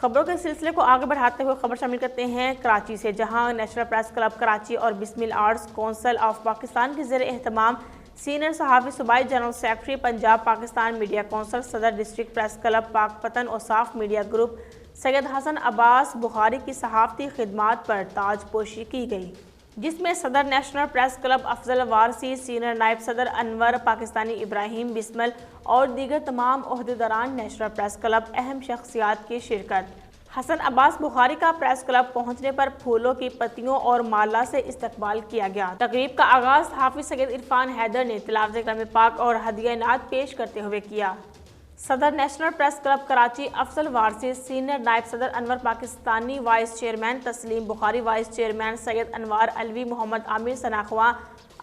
خبروں کے سلسلے کو آگے بڑھاتے ہوئے خبر شامل کرتے ہیں کراچی سے، جہاں نیشنل پریس کلب کراچی اور بسمل آرٹس کونسل آف پاکستان کے زیر اہتمام سینئر صحافی صوبائی general secretary Punjab Pakistan media council, صدر ڈسٹرکٹ پریس کلب پاک پتن اور صاف میڈیا گروپ سید حسن عباس بخاری کی صحافتی خدمات پر تاج پوشی کی گئی، جس میں صدر نیشنل پریس کلب افضل وارثی، سینئر نائب صدر انور پاکستانی ابراہیم بسمل اور دیگر تمام عہدیداران نیشنل پریس کلب اہم شخصیات کی شرکت۔ حسن عباس بخاری کا پریس کلب پہنچنے پر پھولوں کی پتیوں اور مالا سے استقبال کیا گیا۔ تقریب کا آغاز حافظ سید عرفان حیدر نے تلاوت کلام پاک اور ہدیہ نعت پیش کرتے ہوئے کیا۔ صدر نیشنل پریس کلب کراچی افضل وارثی، سینئر نائب صدر انور پاکستانی، وائس چیئرمین تسلیم بخاری، وائس چیئرمین سید انوار علوی، محمد عامر ثناءخواں،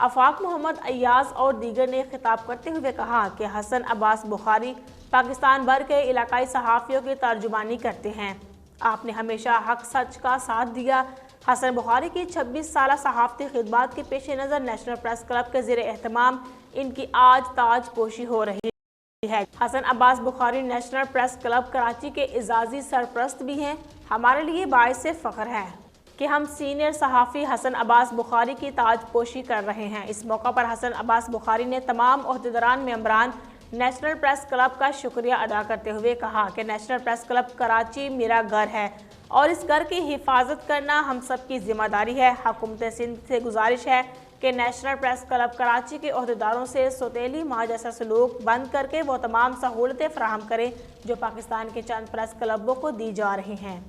آفاق محمد ایاز اور دیگر نے خطاب کرتے ہوئے کہا کہ حسن عباس بخاری پاکستان بھر کے علاقائی صحافیوں کی ترجمانی کرتے ہیں۔ آپ نے ہمیشہ حق سچ کا ساتھ دیا۔ حسن بخاری کی 26 سالہ صحافتی خدمات کے پیش نظر نیشنل پریس کلب کے زیر اہتمام ان کی آج تاج پوشی ہو رہی ہے۔ حسن عباس بخاری نیشنل پریس کلب کراچی کے اعزازی سرپرست بھی ہیں۔ ہمارے لیے باعث فخر ہے کہ ہم سینئر صحافی حسن عباس بخاری کی تاج پوشی کر رہے ہیں۔ اس موقع پر حسن عباس بخاری نے تمام عہدیداران ممبران نیشنل پریس کلب کا شکریہ ادا کرتے ہوئے کہا کہ نیشنل پریس کلب کراچی میرا گھر ہے اور اس گھر کی حفاظت کرنا ہم سب کی ذمہ داری ہے۔ حکومت سندھ سے گزارش ہے کہ نیشنل پریس کلب کراچی کے عہدیداروں سے سوتیلی ماں جیسا سلوک بند کر کے وہ تمام سہولتیں فراہم کریں جو پاکستان کے چند پریس کلبوں کو دی جا رہی ہیں۔